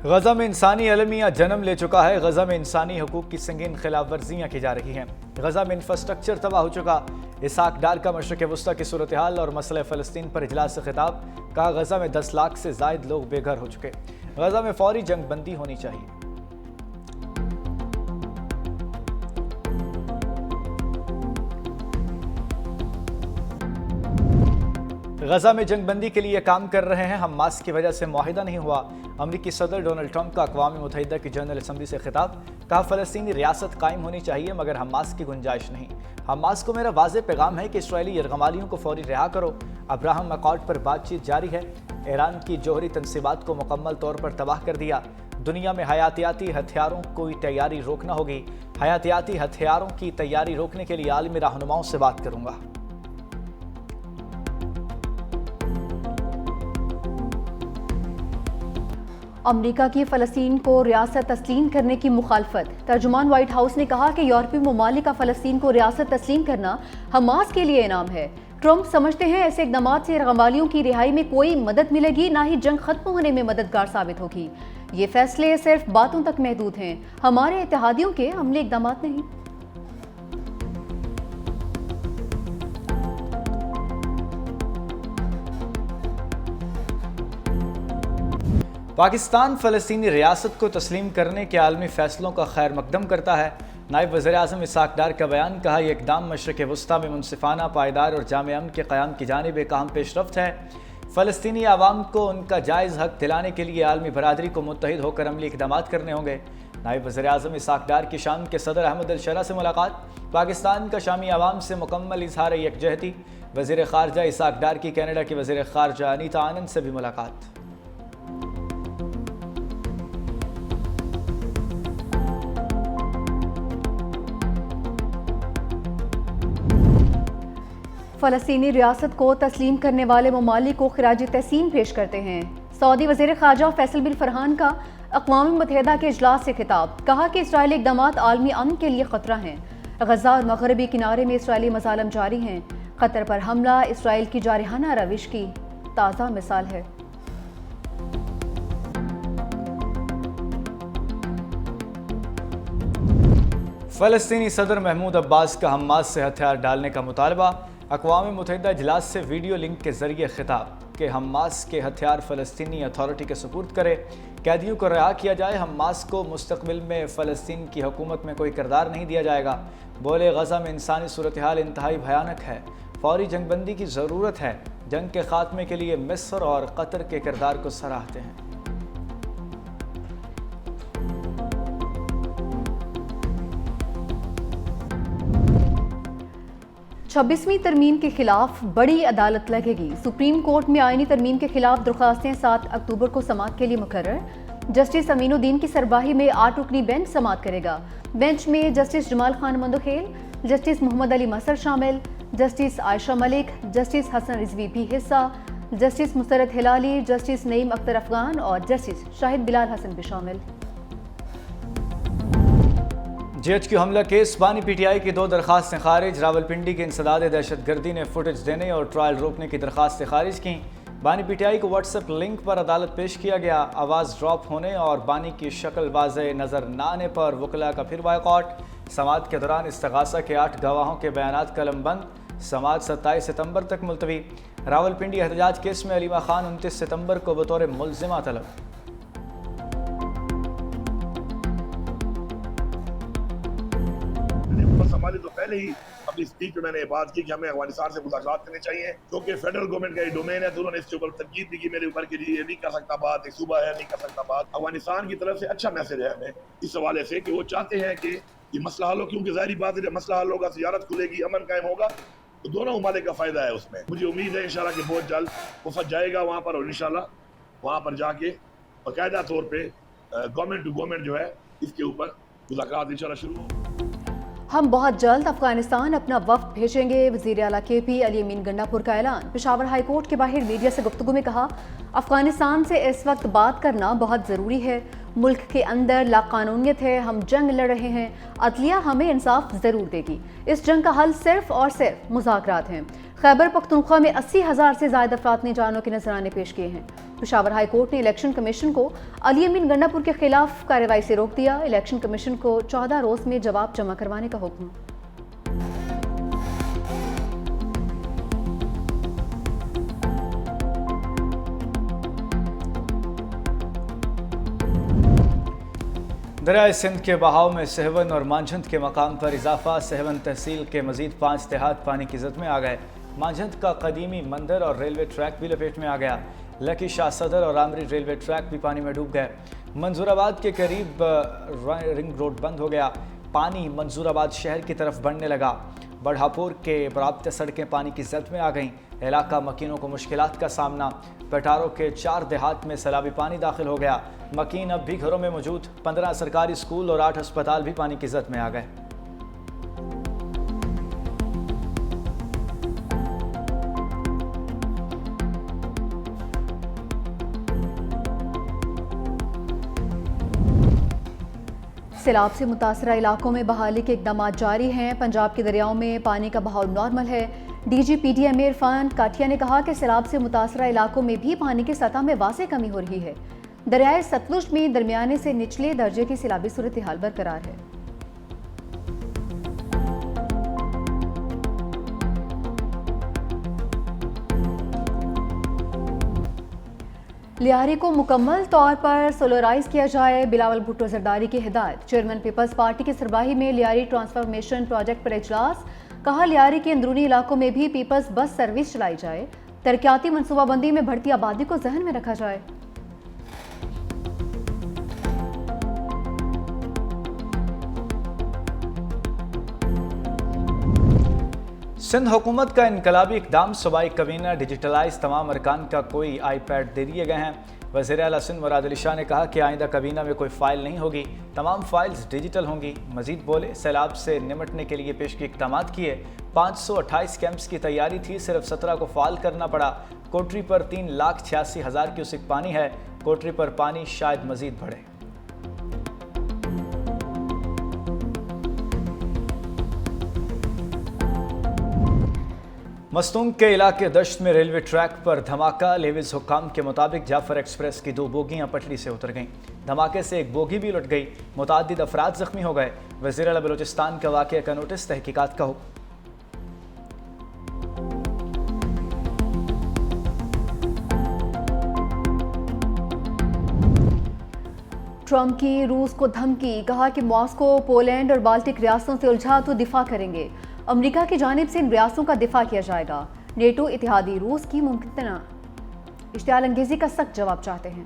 गजा में इंसानी अलमिया जन्म ले चुका है। गजा में इंसानी हकूक की संगीन खिलाफ वर्जियाँ की जा रही हैं। गजा में इंफ्रास्ट्रक्चर तबाह हो चुका। इसहाक डार का मशरक़ वस्ता की सूरत हाल और मसला फ़लस्तीन पर इजलास से खिताब। कहा, गजा में 10 लाख से ज़ायद लोग बेघर हो चुके। गजा में फौरी जंग बंदी होनी चाहिए। गजा में जंगबंदी के लिए काम कर रहे हैं। हमास की वजह से मुआहिदा नहीं हुआ। अमरीकी सदर डोनाल्ड ट्रंप का अक़वाम मुत्तहिदा की जनरल असम्बली से खिताब। कहा, फ़लस्तीनी रियासत कायम होनी चाहिए मगर हमास की गुंजाइश नहीं। हमास को मेरा वाज़े पैगाम है कि इसराइली यरगमालियों को फौरी रिहा करो। अब्राहम अकॉर्ड पर बातचीत जारी है। ईरान की जौहरी तनसीबात को मुकम्मल तौर पर तबाह कर दिया। दुनिया में हयातियाती हथियारों की तैयारी रोकना होगी। हयातियाती हथियारों की तैयारी रोकने के लिए आलमी रहनुमाओं से बात करूँगा। अमेरिका की फ़लस्तीन को रियासत तस्लीम करने की मुखालफत। तर्जुमान व्हाइट हाउस ने कहा कि यूरोपीय ममालिक का फ़लस्तीन को रियासत तस्लीम करना हमास के लिए इनाम है। ट्रंप समझते हैं ऐसे इक़दाम से रगमालियों की रिहाई में कोई मदद मिलेगी, ना ही जंग खत्म होने में मददगार साबित होगी। ये फैसले सिर्फ बातों तक महदूद हैं, हमारे इत्तेहादियों के अमली इक़दाम नहीं। पाकिस्तान फ़लस्तीनी रियासत को तस्लीम करने के आलमी फ़ैसलों का खैर मकदम करता है। नायब वज़ीर-ए-आज़म इसहाक डार का बयान। कहा, यह इक़दाम मशरक़ वस्ता में मुनसिफ़ाना, पायदार और जामे अमन के क़याम की जानिब एक अहम पेशरफ्त है। फ़लस्तीनी आवाम को उनका जायज़ हक़ दिलाने के लिए आलमी बरादरी को मुत्तहिद होकर अमली इक़दाम करने होंगे। नायब वज़ीर-ए-आज़म इसहाक डार की शाम के सदर अहमद अल-शरा से मुलाकात। पाकिस्तान का शामी आवाम से मुकम्मल इज़हार यकजहती। वज़ीर ख़ारजा इसहाक डार की कनाडा की वज़ीर ख़ारजा अनीता आनंद से भी मुलाकात। फ़लस्तीनी रियासत को तस्लीम करने वाले ममालिक को खिराज तहसीन पेश करते हैं। सऊदी वज़ीर ख़ारजा फैसल बिन फ़रहान का अक़वाम मुत्तहिदा के इजलास से खिताब। कहा कि इसराइली इक़दाम आलमी अमन के लिए ख़तरा हैं। गज़ा और मग़रबी किनारे में इसराइली मज़ालिम जारी हैं। कतर पर हमला इसराइल की जारहाना रविश की ताज़ा मिसाल है। फ़लस्तीनी सदर महमूद अब्बास का हमास से हथियार डालने का मुतालबा। अक़वाम मुत्तहिदा इजलास से वीडियो लिंक के ज़रिए खिताब कि हमास के हथियार फ़लस्तीनी अथॉरिटी के सुपुर्द करे। कैदियों को रिहा किया जाए। हमास को मुस्तक़बिल में फ़लस्तीन की हुकूमत में कोई किरदार नहीं दिया जाएगा। बोले, गज़ा में इंसानी सूरत हाल इंतहाई भयानक है। फौरी जंगबंदी की ज़रूरत है। जंग के ख़ात्मे के लिए मिस्र और कतर के किरदार को सराहते हैं। 26वीं तरमीम के खिलाफ बड़ी अदालत लगेगी। सुप्रीम कोर्ट में आईनी तरमीम के खिलाफ दरख्वास्तें 7 अक्टूबर को समाअत के लिए मुकर्रर। जस्टिस अमीनुद्दीन की सरबराही में 8 रुकनी बेंच समाअत करेगा। बेंच में जस्टिस जमाल खान मंदोखेल, जस्टिस मोहम्मद अली मसर शामिल, जस्टिस आयशा मलिक, जस्टिस हसन रिजवी भी हिस्सा, जस्टिस मुसरत हिलाली, जस्टिस नईम अख्तर अफगान और जस्टिस शाहिद बिलाल हसन भी शामिल। JHQ हमला केस। बानी PTI की 2 दरख्वास्तें खारिज। रावलपिंडी के इंसदाद दहशतगर्दी ने फुटेज देने और ट्रायल रोकने की दरख्वास्तें खारिज की। बानी PTI को व्हाट्सएप लिंक पर अदालत पेश किया गया। आवाज़ ड्रॉप होने और बानी की शक्ल वाज़ेह नज़र न आने पर वकला का फिर बायकॉट। समाअत के दौरान इस्तगासा के 8 गवाहों के बयानात कलमबंद। समाअत 27 सितंबर तक मुलतवी। रावलपिंडी एहतजाज केस में अलीमा खान 29 सितंबर को बतौर मुल्ज़िमा तलब। संभाली तो पहले ही अपनी स्पीच में मैंने बात की कि हमें अफगानिस्तान से मुज़ाकरात करने चाहिए, क्योंकि फेडरल गवर्नमेंट का ये डोमेन है। तो उन्होंने इसके ऊपर तनकीद भी की मेरे ऊपर कि ये नहीं कर सकता बात, एक सूबा है नहीं कर सकता बात। अफगानिस्तान की तरफ से अच्छा मैसेज है हमें इस हवाले से कि वो चाहते हैं कि ये मसला हल हो, क्योंकि ज़ाहिर बात है मसला हल होगा, तिजारत खुलेगी, अमन कायम होगा, तो दोनों ममालिक का फ़ायदा है उसमें। मुझे उम्मीद है इंशाल्लाह कि बहुत जल्द वफद जाएगा वहाँ पर और इंशाल्लाह वहाँ पर जाके बाकायदा तौर पर गवर्नमेंट टू गवर्नमेंट जो है इसके ऊपर मुज़ाकरात इंशाल्लाह शुरू हों। हम बहुत जल्द अफगानिस्तान अपना वफ्द भेजेंगे। वज़ीर आला KP अली अमीन गंडापुर का ऐलान। पेशावर हाई कोर्ट के बाहर मीडिया से गुफ्तगू में कहा, अफगानिस्तान से इस वक्त बात करना बहुत ज़रूरी है। मुल्क के अंदर लाकानूनियत है, हम जंग लड़ रहे हैं, अदलिया हमें इंसाफ ज़रूर देगी। इस जंग का हल सिर्फ और सिर्फ मुज़ाकरात हैं। खैबर पख्तूनख्वा में 80,000 से ज्यादा अफराद ने जानों के नजराने पेश किए हैं। पेशावर हाई कोर्ट ने इलेक्शन कमीशन को अली अमीन गंडापुर के खिलाफ कार्रवाई से रोक दिया। इलेक्शन कमीशन को 14 रोज में जवाब जमा करवाने का हुक्म। दरियाए सिंध के बहाव में सहवन और मांझंद के मकाम पर इजाफा। सहवन तहसील के मजीद 5 देहात पानी की जद में आ गए। मांझंद का कदीमी मंदिर और रेलवे ट्रैक भी लपेट में आ गया। लकी शाह सदर और आमरी रेलवे ट्रैक भी पानी में डूब गए। मंजूराबाद के करीब रिंग रोड बंद हो गया। पानी मंजूराबाद शहर की तरफ बढ़ने लगा। बढ़ापुर के बराबते सड़कें पानी की जद में आ गईं। इलाका मकीनों को मुश्किलात का सामना। पटारों के 4 देहात में सैलाबी पानी दाखिल हो गया। मकीन अब भी घरों में मौजूद। 15 सरकारी स्कूल और 8 अस्पताल भी पानी की जद में आ गए। सैलाब से मुतासरा इलाकों में बहाली के इकदाम जारी हैं। पंजाब के दरियाओं में पानी का बहाव नॉर्मल है। DGPDMA इरफान काठिया ने कहा कि सैलाब से मुतासरा इलाकों में भी पानी की सतह में वाज़ेह कमी हो रही है। दरियाए सतलुज में दरमियाने से निचले दर्जे की सैलाबी सूरत हाल बरकरार है। लियारी को मुकम्मल तौर पर सोलराइज किया जाए, बिलावल भुट्टो जरदारी की हिदायत। चेयरमैन पीपल्स पार्टी की सरबराही में लियारी ट्रांसफॉर्मेशन प्रोजेक्ट पर इजलास। कहा लियारी के अंदरूनी इलाकों में भी पीपल्स बस सर्विस चलाई जाए। तरक्याती मनसूबाबंदी में बढ़ती आबादी को जहन में रखा जाए। सिंध हुकूमत का इनकलाबी इकदाम। सूबाई कबीना डिजिटलाइज तमाम अरकान का कोई iPad दे दिए गए हैं। वज़ीर आला सिंध मुराद अली शाह ने कहा कि आइंदा कबीना में कोई फ़ाइल नहीं होगी, तमाम फाइल्स डिजिटल होंगी। मजीद बोले, सैलाब से निमटने के लिए पेश के इक़दाम किए। 528 कैंप्स की तैयारी थी, सिर्फ 17 को फ़ाल करना पड़ा। कोटरी पर 3,86,000 क्यूसिक पानी है। कोटरी पर पानी शायद मजीद बढ़े। मस्तूम के इलाके दश्त में रेलवे ट्रैक पर धमाका। लेविज हुक्काम के मुताबिक जाफर एक्सप्रेस की 2 बोगियां पटरी से उतर गईं। धमाके से एक बोगी भी लुट गई। मुताद्दिद अफराद जख्मी हो गए। वज़ीर आला बलूचिस्तान का वाक़या का नोटिस, तहकीकात का हुक्म। ट्रंप की रूस को धमकी। कहा कि मॉस्को पोलैंड और बाल्टिक रियासतों से उलझा तो दिफा करेंगे। अमेरिका की जानिब से इन रियासतों का दिफा किया जाएगा। नेटो इत्तेहादी रूस की मुमकिन इश्तियाल अंगेजी का सख्त जवाब चाहते हैं।